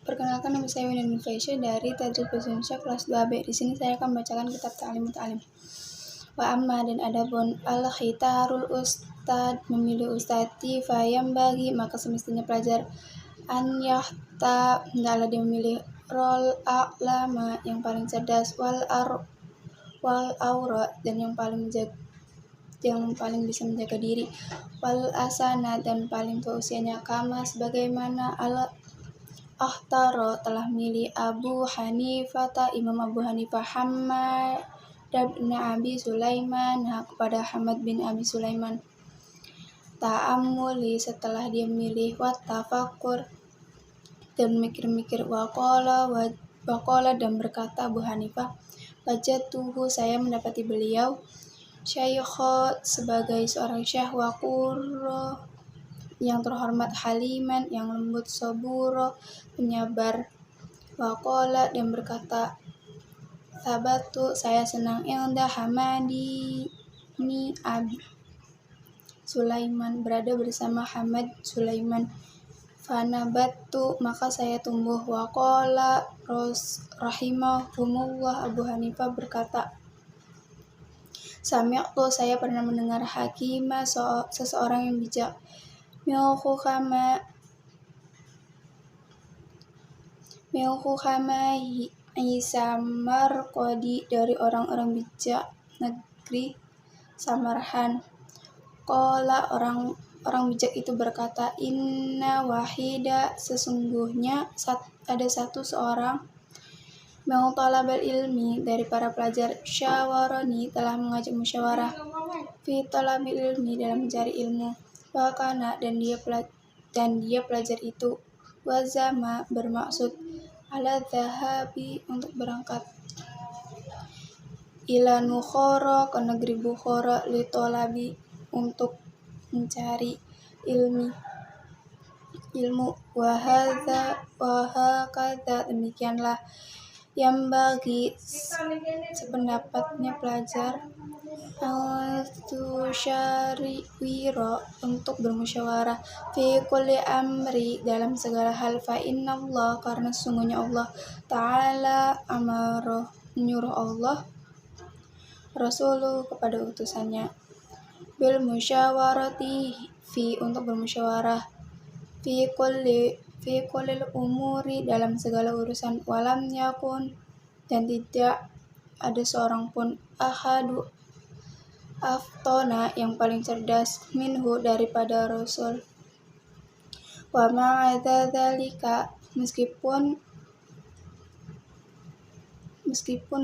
Perkenalkan, nama saya Winnie Faisya dari Tadris Bahasa Indonesia kelas 2B. Di sini saya akan membacakan kitab Ta'lim Ta'lim. Wa amma dan adapun al-khitarul ustad, memilih ustadi fayam bagi, maka semestinya pelajar an yahta, hendaklah dia memilih rol a'lama, yang paling cerdas, wal aura, dan yang paling bisa menjaga diri, wal asana, dan paling tua usianya, kama sebagaimana Akhtaro telah milih Abu Hanifah, Imam Abu Hanifah, Hamad bin Abi Sulaiman, kepada Hamad bin Abi Sulaiman. Ta'amuli, setelah dia milih, wattafakur, dan mikir-mikir, waqala, dan berkata Abu Hanifah, wajadtuhu, saya mendapati beliau, syaikha, sebagai seorang syekh, waqurra, yang terhormat, haliman, yang lembut, saburo, penyabar, waqala, dan berkata, sabatu, saya senang, inda Hamadi ni Abi Sulaiman, berada bersama Hamad Sulaiman, fanabatu, maka saya tumbuh, waqala rahimahumullah, Abu Hanifah berkata, sami'tu, saya pernah mendengar hakimah, seseorang yang bijak, Milhukama Samarqadi, dari orang-orang bijak negeri Samarhan. Qala, orang bijak itu berkata, inna wahida, sesungguhnya ada seorang mau talabal ilmi, dari para pelajar, syawaroni, telah mengajak musyawarah, fi talabil ilmi, dalam mencari ilmu, wakana, dan dia pelajar itu, wazama, bermaksud, ala dhahabi, untuk berangkat, ila Nukhara, ke negeri Bukhara, li talabi, untuk mencari ilmu, wahakadha, demikianlah, yang bagi sependapatnya pelajar, al-tusyariwiro, untuk bermusyawarah, fi kulli amri, dalam segala hal, fa innallah, karena sesungguhnya Allah ta'ala amara, menyuruh Allah Rasuluh, kepada utusannya, bil musyawarati fi, untuk bermusyawarah, fi kulli umuri, dalam segala urusan, walam yakun, dan tidak ada seorang pun, ahadu aftona, yang paling cerdas, minhu, daripada Rasul, wa ma'adha dzalika, meskipun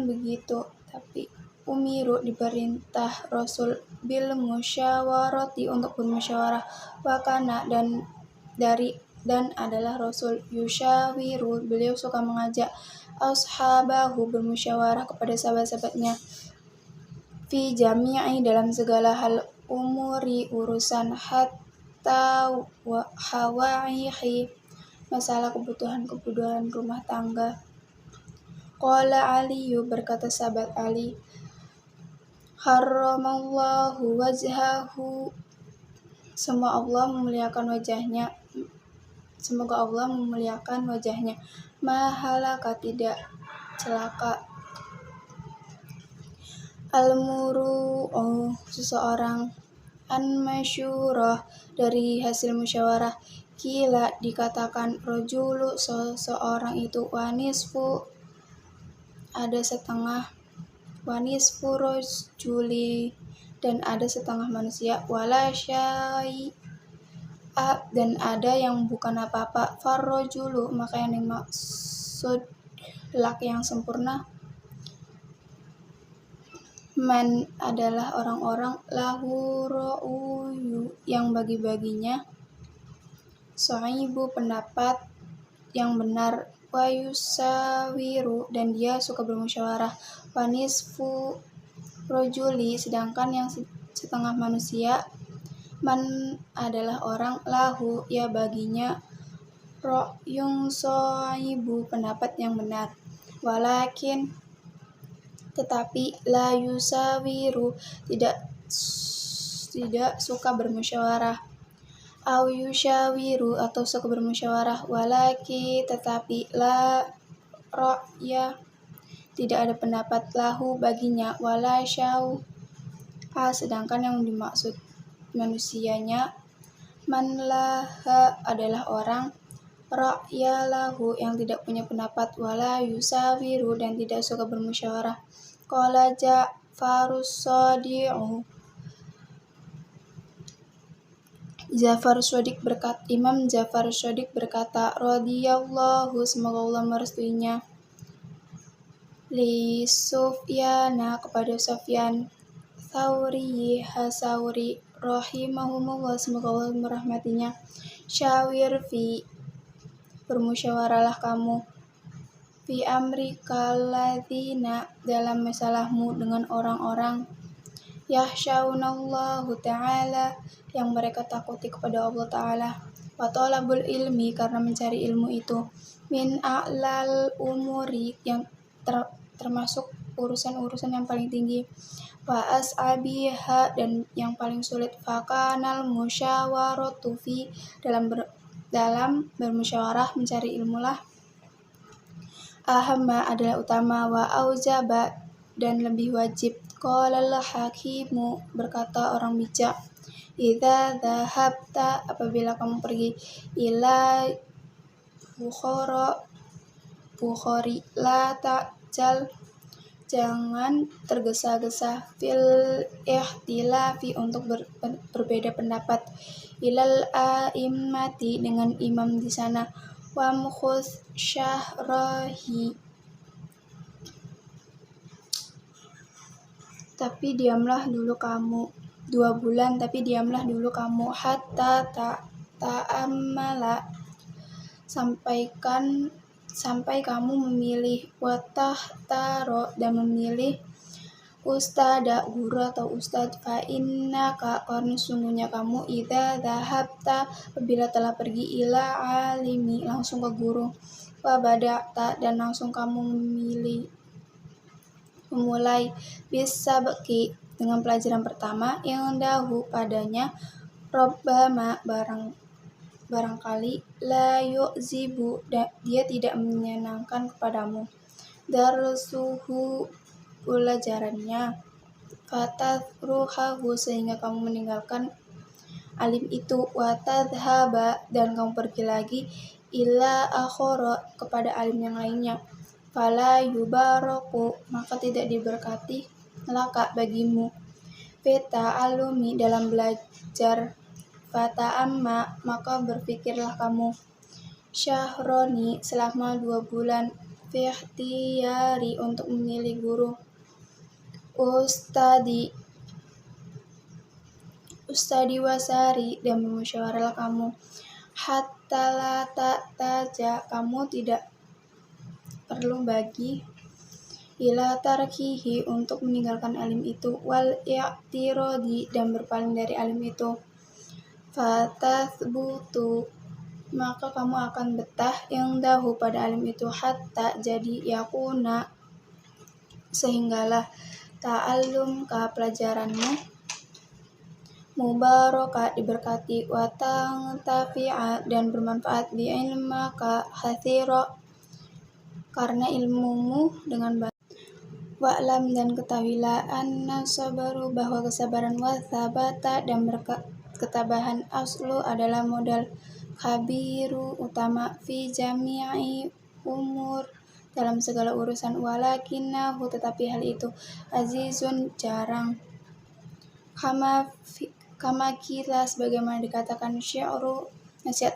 begitu, tapi umiru, diperintah Rasul, bil musyawarati, untuk bermusyawarah, wakana, dan adalah Rasul, yusyawiru, beliau suka mengajak, ashabahu, bermusyawarah kepada sahabat-sahabatnya, fi jami'i, dalam segala hal, umuri, urusan, hatta hawaihi, masalah kebutuhan rumah tangga. Qala Aliyu, berkata sahabat Ali, harramallahu wajhahu, semoga Allah memuliakan wajahnya, mahalaka, tidak celaka, al-muru'u, seseorang, an masyurah, dari hasil musyawarah, kila, dikatakan, rojulu, seseorang itu, wanisfu, ada setengah, wanisfu rojuli, dan ada setengah manusia, wala syai'a, dan ada yang bukan apa-apa, farrojulu, maka yang dimaksud laki yang sempurna, man, adalah orang-orang, lahu ra'uyu, yang bagi-baginya, so'ibu, pendapat yang benar, wa yusawiru, dan dia suka bermusyawarah, wa nisfu rojuli, sedangkan yang setengah manusia, man, adalah orang, lahu, ya baginya, ra'yun so'ibu, pendapat yang benar, walakin, tetapi, la yusawiru, tidak suka bermusyawarah, au yushawiru atau suka bermusyawarah, walaki tetapi la ra'ya tidak ada pendapat, lahu baginya, wala syau sedangkan yang dimaksud manusianya, man laha adalah orang, ra'ya lahu yang tidak punya pendapat, wala yusawiru dan tidak suka bermusyawarah. Qala Ja'farus Shadi'u, Imam Ja'far Shadiq berkata, radhiyallahu semoga Allah merestuinya, li Sufyana kepada Sufyan, Tsauri Hasauri rahimahumullah semoga Allah merahmatinya, syawir fi bermusyawarahlah kamu, fi amrika ladzina dalam masalahmu dengan orang-orang, yakhshawunallahu ta'ala yang mereka takuti kepada Allah Ta'ala, wa talabul ilmi karena mencari ilmu itu, min a'lal umuri yang termasuk urusan-urusan yang paling tinggi, wa as'abiha dan yang paling sulit, fakanal musyawaratu fi dalam bermusyawarah mencari ilmulah, ahamma adalah utama, wa aujaba dan lebih wajib. Qalal hakimu berkata orang bijak, idza dhahabta apabila kamu pergi, ila Bukhari la ta'jal jangan tergesa-gesa, fil ikhtilafi untuk berbeda pendapat, ilal a'immati dengan imam di sana, wa mukhuz syahrahi tapi diamlah dulu kamu 2 bulan, tapi diamlah dulu kamu, hatta ta'ammala sampai kamu memilih, watah taro dan memilih, ustada guru atau ustad, fa innaka karena sungguhnya kamu, idza dhahabta apabila telah pergi, ila alimi langsung ke guru, wa bada'ta dan langsung kamu memulai, bisabqi dengan pelajaran pertama, yang dahu padanya, robbama barangkali, la yu'zibu dia tidak menyenangkan kepadamu, darsuhu pelajarannya, fatadruhahu sehingga kamu meninggalkan alim itu, watadhaba dan kamu pergi lagi, ila akhara kepada alim yang lainnya, fala yubaraku maka tidak diberkati laka bagimu, fita alumi dalam belajar, fata amma maka berpikirlah kamu, syahroni selama 2 bulan, fi ikhtiyari untuk memilih guru, ustadi wasari dan bermusyawarahlah kamu, hatta la ta'taja kamu tidak perlu bagi, ila tarkihi untuk meninggalkan alim itu, wal i'tiradi dan berpaling dari alim itu, fatathbutu maka kamu akan betah, yang dahu pada alim itu, hatta jadi, yakuna sehinggalah, ta'allum ka pelajaranmu, mubaraka diberkati, wa tangtafi'a dan bermanfaat, bi ilmaka hathira karena ilmumu dengan baik, wa'lam dan ketahuilah, anna sabaru bahwa kesabaran, wa thabata dan ketabahan, aslu adalah modal, khabiru utama, fi jami'i umur dalam segala urusan, walakinahu tetapi hal itu, azizun jarang, kama kila sebagaimana dikatakan, syi'ru nasihat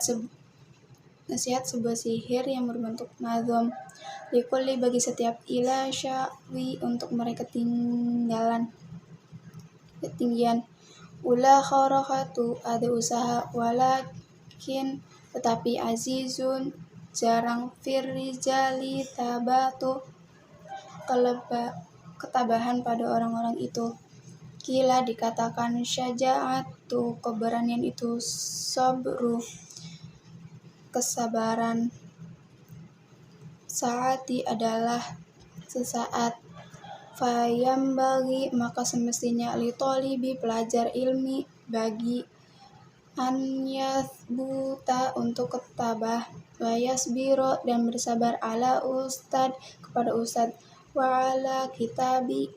sebuah sihir yang berbentuk nazam, likulli bagi setiap, ila syawi untuk mereka ketinggian, ula kharakatu ada usaha, walakin tetapi, azizun jarang, firrijali tabatu ketabahan pada orang-orang itu, kila dikatakan, syaja'atu keberanian itu, sabru kesabaran, saati adalah sesaat, fayambagi maka semestinya, li tolibi pelajar ilmi bagi an yathbuta untuk ketabah, wa yasbiro dan bersabar ala ustad kepada ustad, wa ala kitabi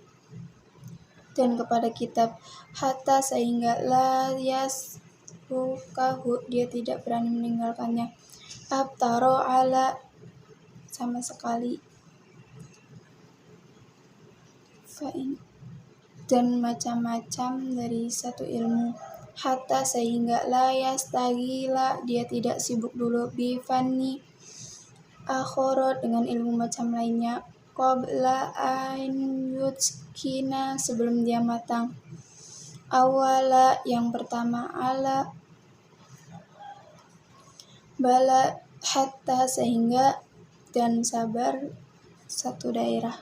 dan kepada kitab, hatta sehingga la yasrukahu dia tidak berani meninggalkannya, abtaro ala sama sekali, dan macam-macam dari satu ilmu, hatta sehingga la yastagila dia tidak sibuk dulu bifanni akhoro dengan ilmu macam lainnya, qabla an yutskina sebelum dia matang, awala yang pertama, ala bala hatta sehingga dan sabar satu daerah,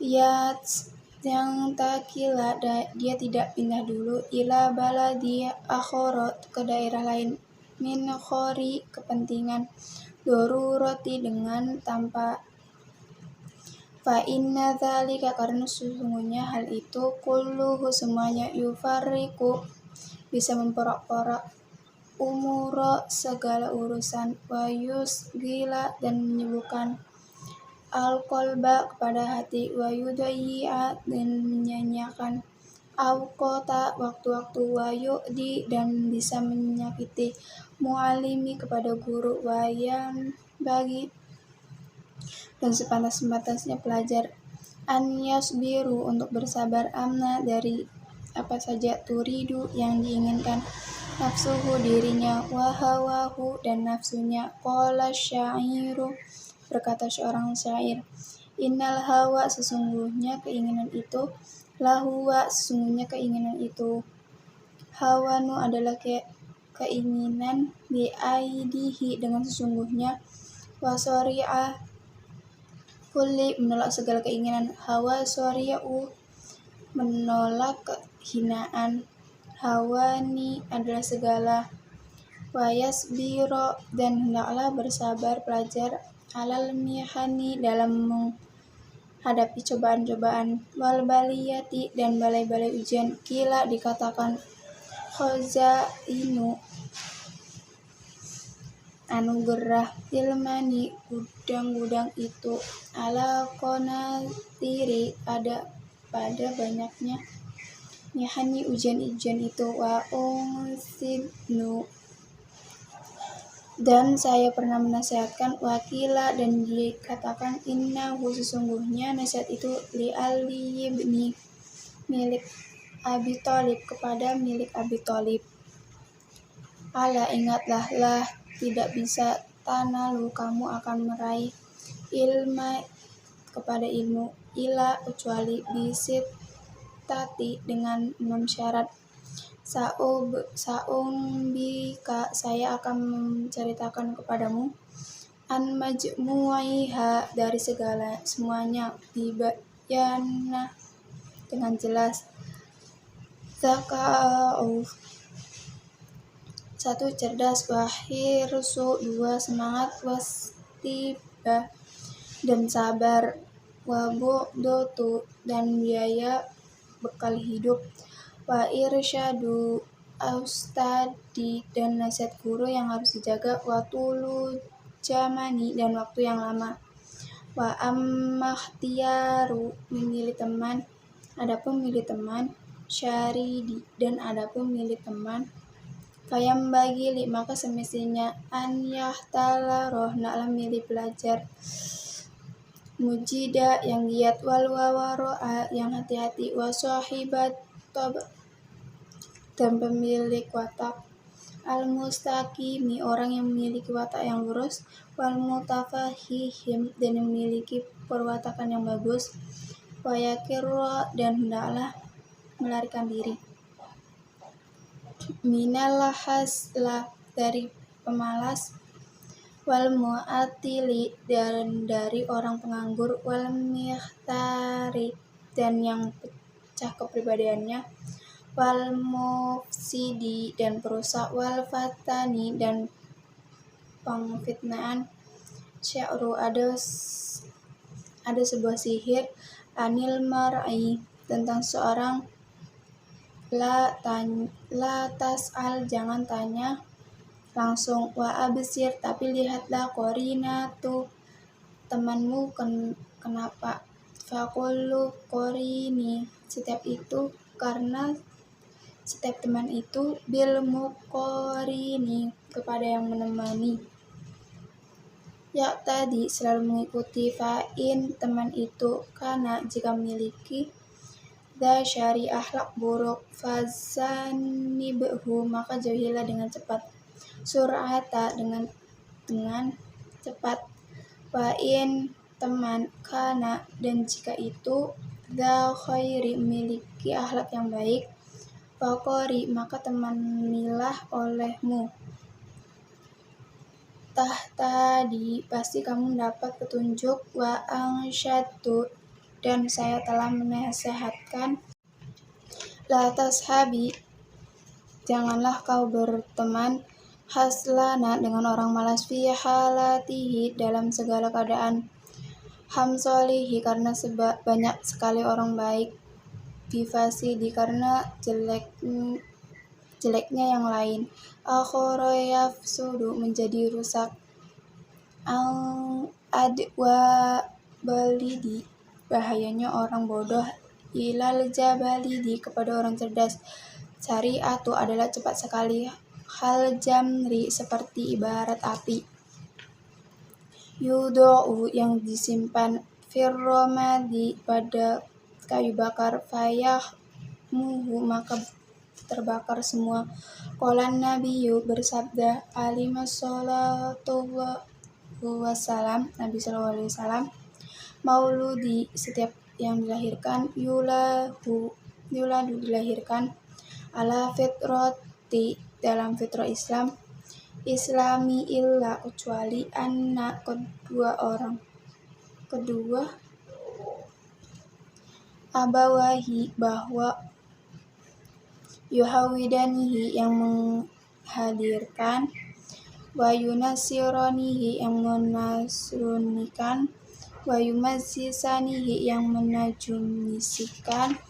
yang takila dia tidak pindah dulu, ila baladi akhoro ke daerah lain, min khori kepentingan, doruroti dengan tanpa, fa inna dzalika karena sesungguhnya hal itu, kulluhu semuanya, yufarriqu bisa memporak-porak, umuro segala urusan, wa yusgila dan menyibukkan, al-qalba kepada hati, wa yudayyi'a dan menyanyiakan, awqata waktu-waktu, wa yu'di dan bisa menyakiti, mu'alimi kepada guru, wa yang bagi dan sepantas-pantasnya pelajar, an yasbiru untuk bersabar, amna dari apa saja, turidu yang diinginkan, nafsuhu dirinya, wa hawahu dan nafsunya, qala syairu berkata seorang syair, innal hawa sesungguhnya keinginan itu, lahuwa sesungguhnya keinginan itu, hawanu adalah keinginan, biaidihi dengan sesungguhnya, wa syari'ah kulli menolak segala keinginan, hawa syari'u menolak kehinaan, hawani adalah segala, wa yasbiro dan hendaklah bersabar pelajar, alal mihani dalam menghadapi cobaan-cobaan, wal baliyati dan balai-balai ujian, kila dikatakan, khozainu anugerah, ilmani gudang-gudang itu, ala qonatiri ada pada banyaknya, mihani ujian-ujian itu, wa unsibnu dan saya pernah menasihatkan, wakila dan dikatakan, innahu sesungguhnya nasihat itu, li Ali ibni milik Abi Thalib kepada milik Abi Thalib, ala ingatlah, lah tidak bisa tanalu kamu akan meraih, ilma kepada ilmu, ila kecuali, bisit tati dengan 6 syarat, bika saya akan menceritakan kepadamu, an majmu'iha dari segala semuanya, dibayana dengan jelas, zaka'u 1 cerdas, wa hirsu 2 semangat, wastibah dan sabar, wa bu'dotu dan biaya bekal hidup, wa irsyadu ustadi dan nasihat guru yang harus dijaga, wa tulu jamani dan waktu yang lama, wa ammahtiyaru memilih teman, adapun milih teman, syaridi dan adapun milih teman, fayam bagi maka semestinya, an yahtala hendaklah milih pelajar, mujida yang giat, wal wawaro'a yang hati-hati, wa sahibat tab dan pemilik watak, al mustaqimi orang yang memiliki watak yang lurus, wal mutafahihim dan yang memiliki perwatakan yang bagus, wa yakirra dan hendaklah melarikan diri, minal hasla dari pemalas, wal mu'atili dan dari orang penganggur, wal mihtari dan yang pecah kepribadiannya, wal mufsidi dan perusak, wal fatani dan pengfitnaan, sya'ru ada sebuah sihir, anil mar'i tentang seorang la tas'al, jangan tanya langsung, wa absir, tapi lihatlah qarinatu temanmu kenapa, fakullu qarini, karena setiap teman itu bil muqarini, kepada yang menemani. Ya tadi selalu mengikuti, fa'in teman itu karena jika memiliki syari akhlak buruk, fazanibhu, maka jauhilah dengan cepat, sur'ata dengan cepat, wa'in teman kana, dan jika itu khairi, memiliki akhlak yang baik, faqori, maka temanilah olehmu, tahtadi, pasti kamu mendapat petunjuk, wa ansyadtu, dan saya telah menasehatkan, la tashabi, janganlah kau berteman, haslana, dengan orang malas, fi halatihi, dalam segala keadaan, hamsolihi, karena banyak sekali orang baik, bifasidi, karena jeleknya yang lain, akhoroyafsudu, menjadi rusak, adwa balidi, bahayanya orang bodoh, ilal jabalidi, kepada orang cerdas, syariatu adalah cepat sekali, hal jamri, seperti ibarat api, yudo'u, yang disimpan, firromadi, pada kayu bakar, muhu, maka terbakar semua. Qolan Nabiyu, bersabda alimassalatu wassalam, Nabi SAW, mauludi, setiap yang dilahirkan, yuladu, dilahirkan, ala fitrati, dalam fitrah Islami, illa, kecuali, anak, kedua abawahi, bahwa yuhawidanihi, yang menghadirkan, wa yunasironihi, yang menasrunikan, wa yumazzisanihi, yang menajumisikan,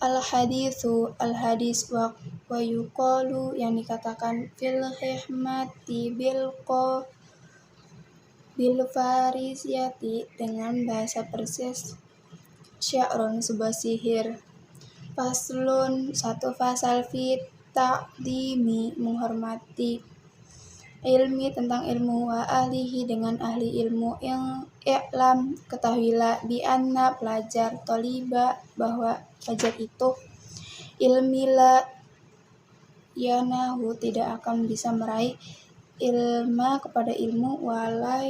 al-hadis, wa yuqalu, yang dikatakan, fil hikmati bil farisiyati, dengan bahasa Persia, sya'run, sebuah sihir, faslun, satu fasal, fi ta'dimi, menghormati, ilmi, tentang ilmu, wa ahlihi, dengan ahli ilmu, i'lam, ketahuilah, bi anna, pelajar, toliba, bahwa pelajar itu, ilmila yanahu, tidak akan bisa meraih ilma, kepada ilmu, wala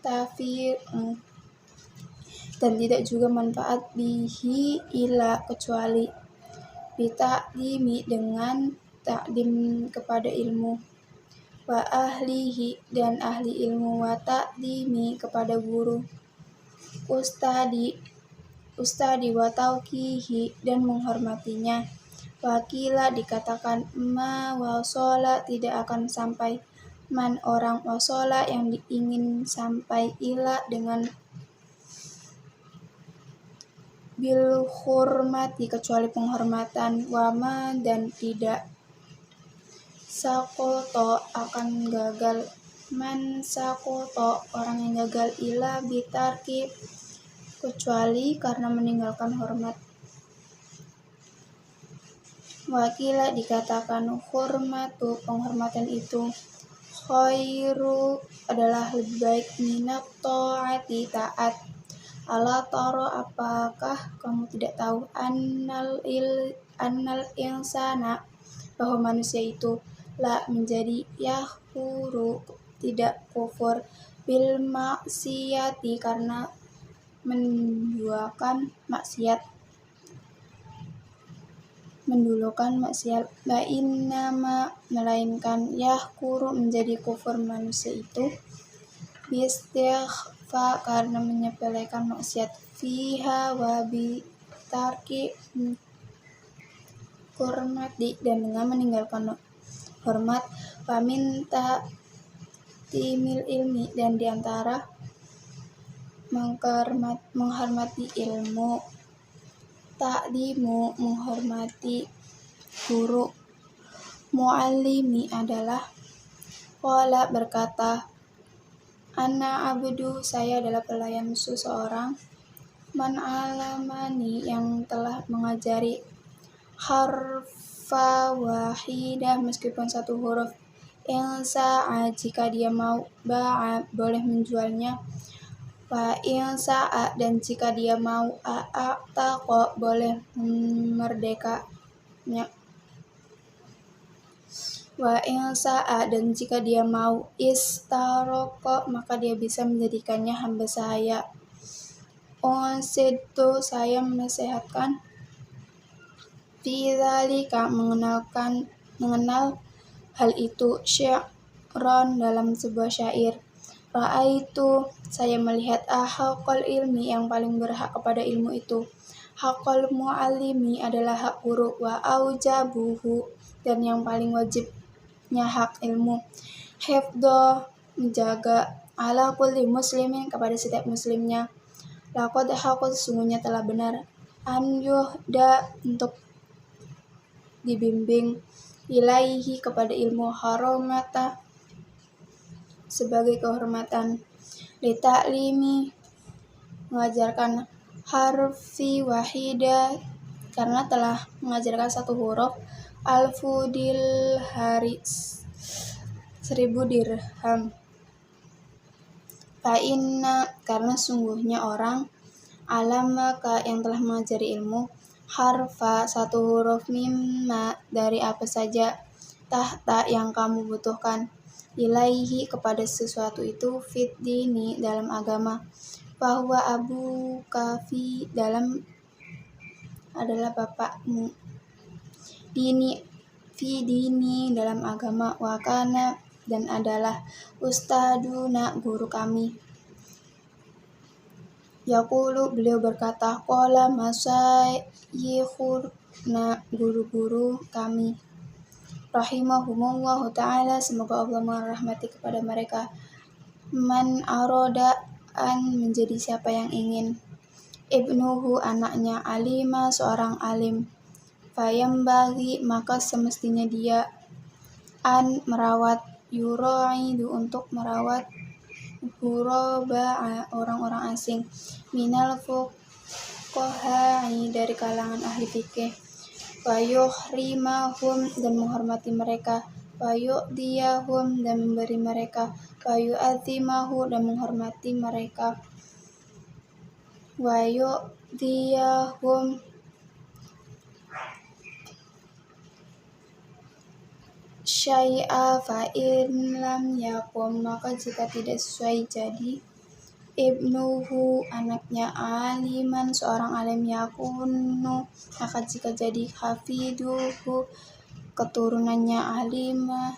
tafi, dan tidak juga manfaat, bihi, ila, kecuali, bita'limi, dengan ta'lim, kepada ilmu, wa ahlihi, dan ahli ilmu, wa ta'limi, kepada guru, ustadi, wa tauqihi, dan menghormatinya, wakila, dikatakan, ma wasola, tidak akan sampai, man, orang, wasola, yang ingin sampai, ila, dengan bil hurmati, kecuali penghormatan, wama, dan tidak, sakoto, akan gagal, man sakoto, orang yang gagal, ila bitarki, kecuali karena meninggalkan hormat, wakila, dikatakan, hurmatu, penghormatan itu, khairu, adalah lebih baik, minat ta'ati, taat, ala taro, apakah kamu tidak tahu, annal insana, bahwa manusia itu, la, menjadi, yahuru, tidak kufur, bil maksiyati, karena mendulukan maksiat, la innama, melainkan, yahkuru, menjadi kufur manusia itu, bistighfa, karena menyepelekan maksiat, fiha, wa bitarki hurmati, dan dengan meninggalkan hormat, wa minta timil ilmi, dan diantara menghormati ilmu, Ta'limu menghormati guru. Mu'allimi adalah qala berkata, ana abdu saya adalah pelayan seseorang, man alamani yang telah mengajari, harfa wahidah meskipun satu huruf, in sa'a jika dia mau, ba'a boleh menjualnya, wa in sa'a dan jika dia mau, a'taqa boleh memerdekanya, wa in sa'a dan jika dia mau, istaroko maka dia bisa menjadikannya hamba sahaya. Unsidtu saya menasihatkan, fi dzalika mengenal hal itu, syi'ran dalam sebuah syair. Ra'aitu saya melihat haqqal ilmi yang paling berhak kepada ilmu itu, haqqal mu'allimi adalah hak guru, wa aujabuhu dan yang paling wajibnya hak ilmu, hifdho menjaga, ala kulli muslimin kepada setiap muslimnya, laqad haqqa sesungguhnya telah benar, an yuhda untuk dibimbing, ilaihi kepada ilmu, haramata sebagai kehormatan, li ta'limi mengajarkan, harfi wahida karena telah mengajarkan satu huruf, alfu haris 1000 dirham, fa inna karena sungguhnya orang, alamaka yang telah mengajari ilmu, harfa satu huruf, mimma dari apa saja, tahta yang kamu butuhkan, ilaihi kepada sesuatu itu, fit dini dalam agama, bahwa abu kafi dalam adalah bapakmu, dini fi dini dalam agama, wakana dan adalah, ustaduna guru kami. Yaqulu beliau berkata, qala masyayikhuna guru-guru kami, rahimahumullahu ta'ala semoga Allah merahmati kepada mereka, man aroda an menjadi siapa yang ingin, ibnuhu anaknya, alima seorang alim, fayambagi maka semestinya dia, an merawat, yura'idu untuk merawat, ghuraba'a orang-orang asing, minal fuqaha'i dari kalangan ahli fikih, wa yuhrimahum dan menghormati mereka, wa yu'diyahum dan memberi mereka, wa yu'azimahu dan menghormati mereka, wa yu'diyahum syai'a fa in lam yakum maka jika tidak sesuai jadi, ibnuhu anaknya, aliman seorang alim, yakunu maka jika jadi, hafiduhu keturunannya, alimah